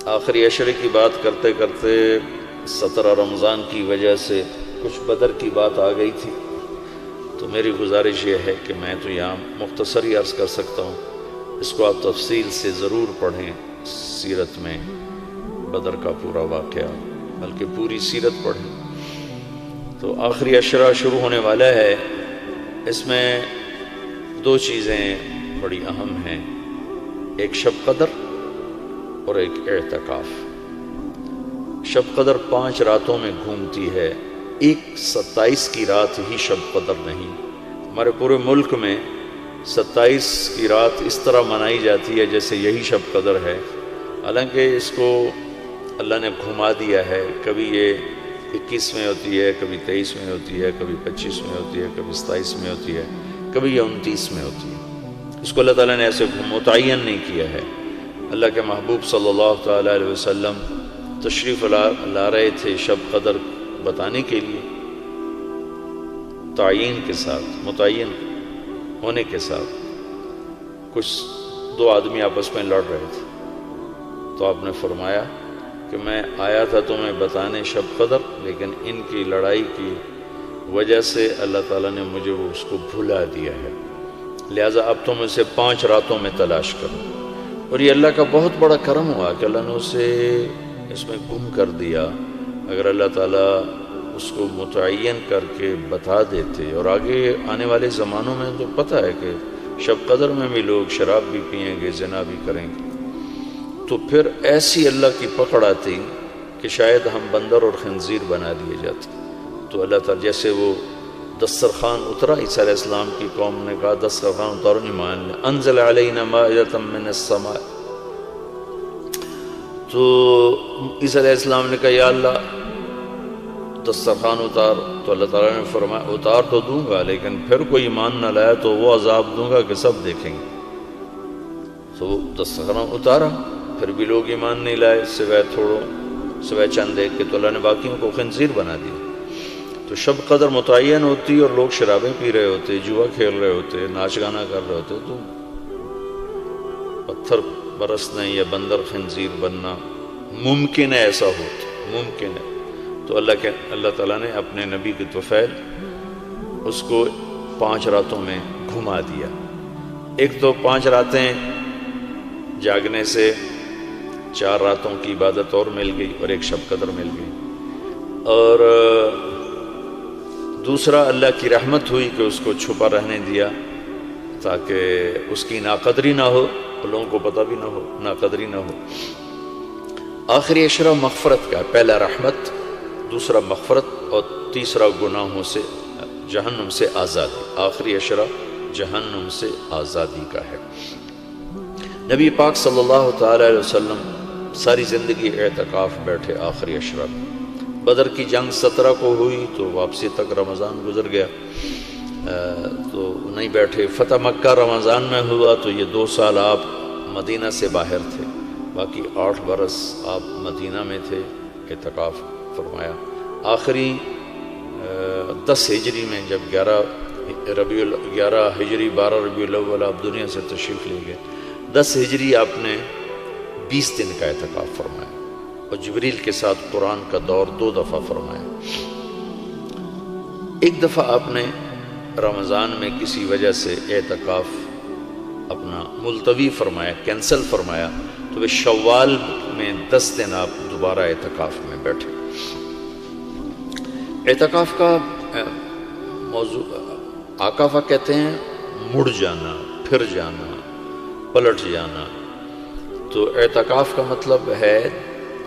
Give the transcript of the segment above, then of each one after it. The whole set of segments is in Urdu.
آخری عشرے کی بات کرتے کرتے 17 رمضان کی وجہ سے کچھ بدر کی بات آ گئی تھی، تو میری گزارش یہ ہے کہ میں تو یہاں مختصری عرض کر سکتا ہوں، اس کو آپ تفصیل سے ضرور پڑھیں، سیرت میں بدر کا پورا واقعہ، بلکہ پوری سیرت پڑھیں۔ تو آخری عشرہ شروع ہونے والا ہے، اس میں دو چیزیں بڑی اہم ہیں، ایک شب قدر اور ایک اعتکاف۔ شب قدر 5 راتوں میں گھومتی ہے، ایک 27 کی رات ہی شب قدر نہیں۔ ہمارے پورے ملک میں 27 کی رات اس طرح منائی جاتی ہے جیسے یہی شب قدر ہے، حالانکہ اس کو اللہ نے گھما دیا ہے، کبھی یہ 21 میں ہوتی ہے، کبھی 23 میں ہوتی ہے، کبھی 25 میں ہوتی ہے، کبھی 27 میں ہوتی ہے، کبھی یہ 29 میں ہوتی ہے۔ اس کو اللہ تعالیٰ نے ایسے متعین نہیں کیا ہے۔ اللہ کے محبوب صلی اللہ تعالیٰ علیہ وسلم تشریف لا رہے تھے شب قدر بتانے کے لیے، تعین کے ساتھ، متعین ہونے کے ساتھ۔ کچھ 2 آدمی آپس میں لڑ رہے تھے، تو آپ نے فرمایا کہ میں آیا تھا تمہیں بتانے شب قدر، لیکن ان کی لڑائی کی وجہ سے اللہ تعالیٰ نے مجھے اس کو بھلا دیا ہے، لہٰذا اب تم اسے 5 راتوں میں تلاش کرو۔ اور یہ اللہ کا بہت بڑا کرم ہوا کہ اللہ نے اسے اس میں گم کر دیا۔ اگر اللہ تعالیٰ اس کو متعین کر کے بتا دیتے، اور آگے آنے والے زمانوں میں تو پتہ ہے کہ شب قدر میں بھی لوگ شراب بھی پئیں گے، زنا بھی کریں گے، تو پھر ایسی اللہ کی پکڑ آتی کہ شاید ہم بندر اور خنزیر بنا دیے جاتے۔ تو اللہ تعالیٰ جیسے وہ دسترخوان اترا، عیسیٰ علیہ السلام کی قوم نے کہا دسترخوان اتارو، ایمان لے، انزل علینا مائدۃ من السماء، تو عیسیٰ علیہ السلام نے کہا یا اللہ دسترخوان اتار، تو اللہ تعالیٰ نے فرمایا اتار تو دوں گا، لیکن پھر کوئی ایمان نہ لایا تو وہ عذاب دوں گا کہ سب دیکھیں گے۔ تو وہ دسترخوان اتارا، پھر بھی لوگ ایمان نہیں لائے، سوائے چند ایک کے، تو اللہ نے باقیوں کو خنزیر بنا دیا۔ تو شب قدر متعین ہوتی اور لوگ شرابیں پی رہے ہوتے، جوا کھیل رہے ہوتے، ناچ گانا کر رہے ہوتے، تو پتھر برسنا یا بندر خنزیر بننا ممکن ہے، ایسا ہوتا ممکن ہے۔ تو اللہ تعالیٰ نے اپنے نبی کے طفیل اس کو 5 راتوں میں گھما دیا۔ ایک تو 5 راتیں جاگنے سے 4 راتوں کی عبادت اور مل گئی، اور ایک شب قدر مل گئی، اور دوسرا اللہ کی رحمت ہوئی کہ اس کو چھپا رہنے دیا تاکہ اس کی ناقدری نہ ہو، اور لوگوں کو پتہ بھی نہ ہو، ناقدری نہ ہو۔ آخری عشرہ مغفرت کا، پہلا رحمت، دوسرا مغفرت، اور تیسرا گناہوں سے، جہنم سے آزادی۔ آخری عشرہ جہنم سے آزادی کا ہے۔ نبی پاک صلی اللہ تعالی علیہ وسلم ساری زندگی اعتکاف بیٹھے آخری عشرہ میں۔ بدر کی جنگ 17 کو ہوئی تو واپسی تک رمضان گزر گیا، تو نہیں بیٹھے۔ فتح مکہ رمضان میں ہوا تو یہ 2 سال آپ مدینہ سے باہر تھے، باقی 8 برس آپ مدینہ میں تھے، اعتکاف فرمایا۔ آخری 10 ہجری میں جب 11 ہجری 12 ربیع الاول آپ دنیا سے تشریف لے گئے، 10 ہجری آپ نے 20 دن کا اعتکاف فرمایا، اور جبریل کے ساتھ قرآن کا دور 2 دفعہ فرمایا۔ ایک دفعہ آپ نے رمضان میں کسی وجہ سے اعتکاف اپنا ملتوی فرمایا، کینسل فرمایا، تو وہ شوال میں 10 دن آپ دوبارہ اعتکاف میں بیٹھے۔ اعتکاف کا موضوع عاکفہ کہتے ہیں، مڑ جانا، پھر جانا، پلٹ جانا۔ تو اعتکاف کا مطلب ہے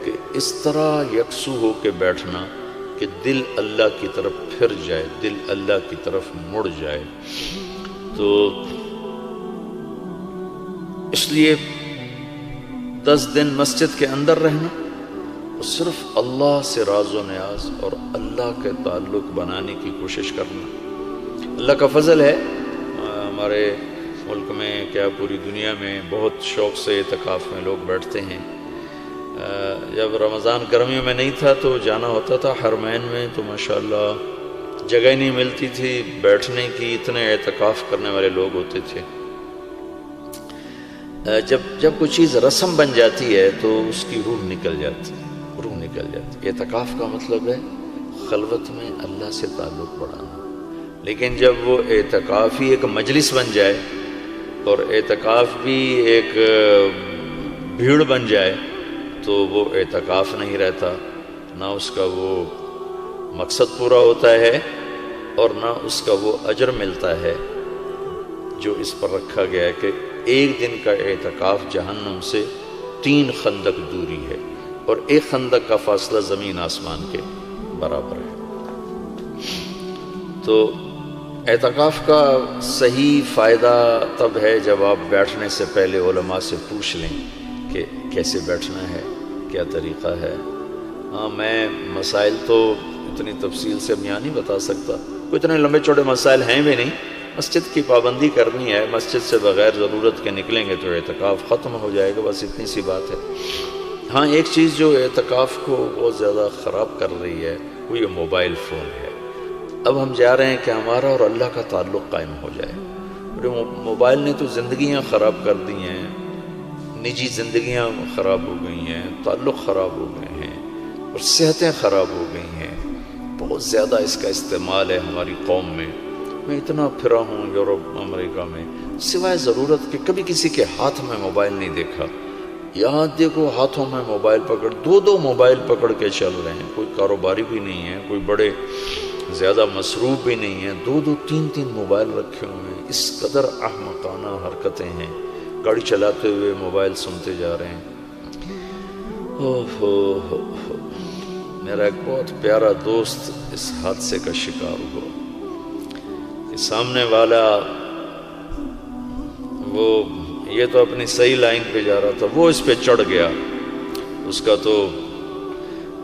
کہ اس طرح یکسو ہو کے بیٹھنا کہ دل اللہ کی طرف پھر جائے، دل اللہ کی طرف مڑ جائے۔ تو اس لیے 10 دن مسجد کے اندر رہنا، اور صرف اللہ سے راز و نیاز اور اللہ کے تعلق بنانے کی کوشش کرنا۔ اللہ کا فضل ہے، ہمارے ملک میں کیا پوری دنیا میں بہت شوق سے اعتکاف میں لوگ بیٹھتے ہیں۔ جب رمضان گرمیوں میں نہیں تھا تو جانا ہوتا تھا حرمین میں، تو ماشاءاللہ جگہ نہیں ملتی تھی بیٹھنے کی، اتنے اعتکاف کرنے والے لوگ ہوتے تھے۔ جب کوئی چیز رسم بن جاتی ہے تو اس کی روح نکل جاتی ہے، روح نکل جاتی ہے۔ اعتکاف کا مطلب ہے خلوت میں اللہ سے تعلق بڑھانا، لیکن جب وہ اعتکاف ہی ایک مجلس بن جائے اور اعتکاف بھی ایک بھیڑ بن جائے تو وہ اعتکاف نہیں رہتا، نہ اس کا وہ مقصد پورا ہوتا ہے اور نہ اس کا وہ اجر ملتا ہے جو اس پر رکھا گیا ہے کہ ایک دن کا اعتکاف جہنم سے 3 خندق دوری ہے، اور ایک خندق کا فاصلہ زمین آسمان کے برابر ہے۔ تو اعتکاف کا صحیح فائدہ تب ہے جب آپ بیٹھنے سے پہلے علماء سے پوچھ لیں کہ کیسے بیٹھنا ہے، کیا طریقہ ہے۔ ہاں، میں مسائل تو اتنی تفصیل سے میں نہیں بتا سکتا، کوئی اتنے لمبے چوڑے مسائل ہیں بھی نہیں۔ مسجد کی پابندی کرنی ہے، مسجد سے بغیر ضرورت کے نکلیں گے تو اعتکاف ختم ہو جائے گا، بس اتنی سی بات ہے۔ ہاں، ایک چیز جو اعتکاف کو بہت زیادہ خراب کر رہی ہے وہ یہ موبائل فون ہے۔ اب ہم چاہ رہے ہیں کہ ہمارا اور اللہ کا تعلق قائم ہو جائے، اور موبائل نے تو زندگیاں خراب کر دی ہیں، نجی زندگیاں خراب ہو گئی ہیں، تعلق خراب ہو گئے ہیں، اور صحتیں خراب ہو گئی ہیں۔ بہت زیادہ اس کا استعمال ہے ہماری قوم میں۔ میں اتنا پھرا ہوں یورپ امریکہ میں، سوائے ضرورت کہ کبھی کسی کے ہاتھ میں موبائل نہیں دیکھا۔ یہاں دیکھو ہاتھوں میں موبائل پکڑ، 2 موبائل پکڑ کے چل رہے ہیں، کوئی کاروباری بھی نہیں ہے، کوئی بڑے زیادہ مصروف بھی نہیں ہے، 2 3 موبائل رکھے ہوئے ہیں۔ اس قدر احمقانہ حرکتیں ہیں، گاڑی چلاتے ہوئے موبائل سنتے جا رہے ہیں۔ میرا ایک بہت پیارا دوست اس حادثے کا شکار ہوا کہ سامنے والا وہ یہ تو اپنی صحیح لائن پہ جا رہا تھا، وہ اس پہ چڑھ گیا، اس کا تو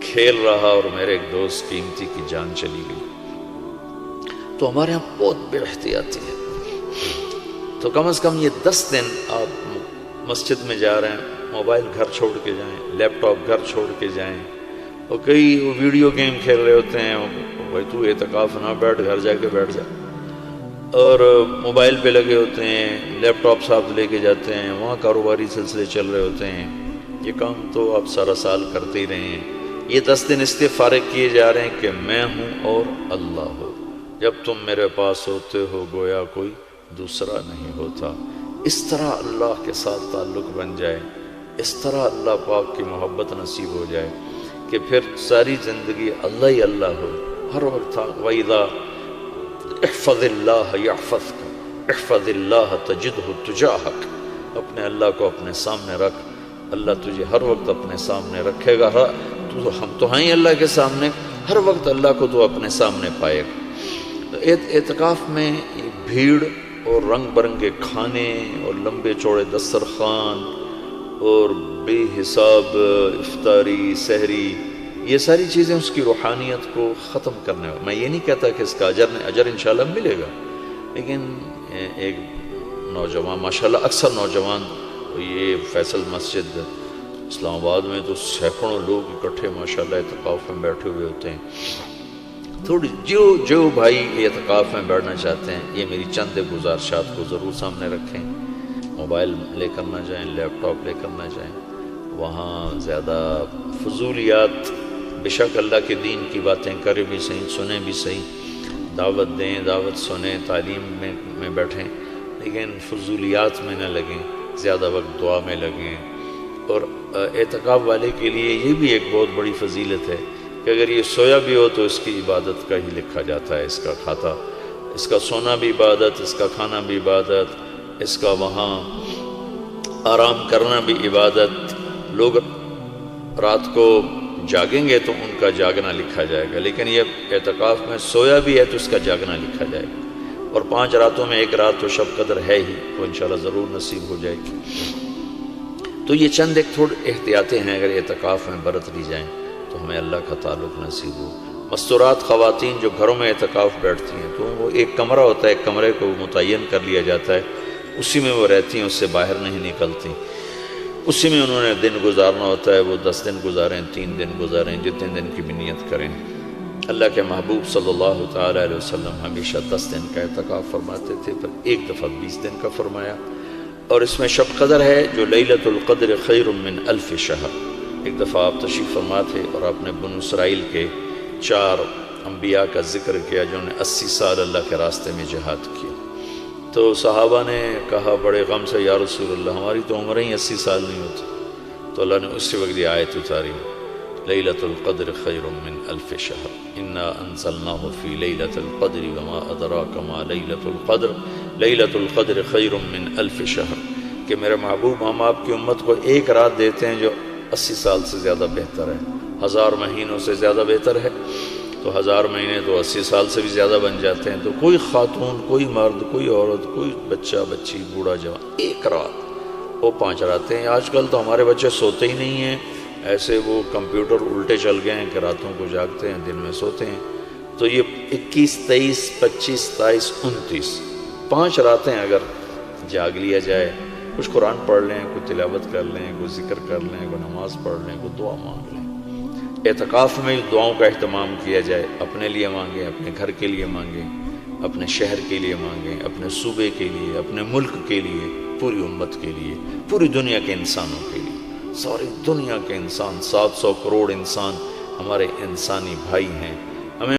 کھیل رہا اور میرے ایک دوست قیمتی کی جان چلی گئی۔ تو ہمارے یہاں بہت بے احتیاطی ہے۔ تو کم از کم یہ 10 دن آپ مسجد میں جا رہے ہیں، موبائل گھر چھوڑ کے جائیں، لیپ ٹاپ گھر چھوڑ کے جائیں، اور کئی ویڈیو گیم کھیل رہے ہوتے ہیں، بھائی تو اعتکاف نہ بیٹھ، گھر جا کے بیٹھ جا، اور موبائل پہ لگے ہوتے ہیں، لیپ ٹاپ ساتھ لے کے جاتے ہیں، وہاں کاروباری سلسلے چل رہے ہوتے ہیں۔ یہ کام تو آپ سارا سال کرتے ہی رہے ہیں۔ یہ 10 دن اس لیے فارغ کیے جا رہے ہیں کہ میں ہوں اور اللہ ہو، جب تم میرے پاس ہوتے ہو گویا کوئی دوسرا نہیں ہوتا۔ اس طرح اللہ کے ساتھ تعلق بن جائے، اس طرح اللہ پاک کی محبت نصیب ہو جائے کہ پھر ساری زندگی اللہ ہی اللہ ہو، ہر وقت تھا۔ وَإِذَا احفظ اللہ یحفظک، احفظ اللہ تجدہ تجاہک، اپنے اللہ کو اپنے سامنے رکھ، اللہ تجھے ہر وقت اپنے سامنے رکھے گا۔ ہم تو ہیں اللہ کے سامنے، ہر وقت اللہ کو تو اپنے سامنے پائے گا۔ اعتکاف میں بھیڑ اور رنگ برنگے کھانے اور لمبے چوڑے دسترخوان اور بے حساب افطاری سحری، یہ ساری چیزیں اس کی روحانیت کو ختم کرنے والی۔ میں یہ نہیں کہتا کہ اس کا اجر انشاءاللہ ملے گا، لیکن ایک نوجوان ماشاءاللہ اکثر نوجوان، یہ فیصل مسجد اسلام آباد میں تو سینکڑوں لوگ اکٹھے ماشاءاللہ اعتکاف میں بیٹھے ہوئے ہوتے ہیں۔ تھوڑی جو بھائی اعتکاف میں بیٹھنا چاہتے ہیں، یہ میری چند گزارشات کو ضرور سامنے رکھیں۔ موبائل لے کر نہ جائیں، لیپ ٹاپ لے کر نہ جائیں، وہاں زیادہ فضولیات، بے شک اللہ کے دین کی باتیں کریں بھی صحیح، سنیں بھی صحیح، دعوت دیں، دعوت سنیں، تعلیم میں بیٹھیں، لیکن فضولیات میں نہ لگیں، زیادہ وقت دعا میں لگیں۔ اور اعتکاف والے کے لیے یہ بھی ایک بہت بڑی فضیلت ہے کہ اگر یہ سویا بھی ہو تو اس کی عبادت کا ہی لکھا جاتا ہے، اس کا کھاتا، اس کا سونا بھی عبادت، اس کا کھانا بھی عبادت، اس کا وہاں آرام کرنا بھی عبادت۔ لوگ رات کو جاگیں گے تو ان کا جاگنا لکھا جائے گا، لیکن یہ اعتکاف میں سویا بھی ہے تو اس کا جاگنا لکھا جائے گا۔ اور 5 راتوں میں ایک رات تو شب قدر ہے ہی، وہ انشاءاللہ ضرور نصیب ہو جائے گی۔ تو یہ چند ایک تھوڑے احتیاطیں ہیں، اگر اعتکاف میں برت لی جائیں تو ہمیں اللہ کا تعلق نصیب ہو۔ مستورات خواتین جو گھروں میں اعتکاف بیٹھتی ہیں تو وہ ایک کمرہ ہوتا ہے، ایک کمرے کو متعین کر لیا جاتا ہے، اسی میں وہ رہتی ہیں، اس سے باہر نہیں نکلتی، اسی میں انہوں نے دن گزارنا ہوتا ہے۔ وہ 10 دن گزاریں، 3 دن گزاریں، جتنے دن کی بھی نیت کریں۔ اللہ کے محبوب صلی اللہ تعالیٰ علیہ وسلم ہمیشہ 10 دن کا اعتکاف فرماتے تھے، پھر ایک دفعہ 20 دن کا فرمایا، اور اس میں شب قدر ہے جو لیلۃ القدر خیر من الف شہر۔ ایک دفعہ آپ تشریف فرما تھے اور آپ نے بنو اسرائیل کے 4 انبیاء کا ذکر کیا جنہوں نے 80 سال اللہ کے راستے میں جہاد کیا۔ تو صحابہ نے کہا بڑے غم سے، یا رسول اللہ ہماری تو عمریں ہی 80 سال نہیں ہوتی۔ تو اللہ نے اسی وقت یہ آیت اتاری، لیلۃ القدر خیر من الف شہر انا انزلناہ فی لیلۃ القدر وما ادراک ما لیلۃ القدر لیلۃ القدر خیر من الف شہر، کہ میرے محبوب ہم آپ کی امت کو ایک رات دیتے ہیں جو 80 سال سے زیادہ بہتر ہے، 1000 مہینوں سے زیادہ بہتر ہے۔ تو 1000 مہینے تو 80 سال سے بھی زیادہ بن جاتے ہیں۔ تو کوئی خاتون، کوئی مرد، کوئی عورت، کوئی بچہ بچی، بوڑھا جوان، ایک رات، وہ 5 راتیں ہیں۔ آج کل تو ہمارے بچے سوتے ہی نہیں ہیں، ایسے وہ کمپیوٹر الٹے چل گئے ہیں کہ راتوں کو جاگتے ہیں، دن میں سوتے ہیں۔ تو یہ 21، 23، 25، 27، 29 5 راتیں اگر جاگ لیا جائے، کچھ قرآن پڑھ لیں، کوئی تلاوت کر لیں، کوئی ذکر کر لیں، کوئی نماز پڑھ لیں، کوئی دعا مانگ لیں، اعتکاف میں دعاؤں کا اہتمام کیا جائے، اپنے لیے مانگیں، اپنے گھر کے لیے مانگیں، اپنے شہر کے لیے مانگیں، اپنے صوبے کے لیے، اپنے ملک کے لیے، پوری امت کے لیے، پوری دنیا کے انسانوں کے لیے۔ ساری دنیا کے انسان، 700 کروڑ انسان ہمارے انسانی بھائی ہیں۔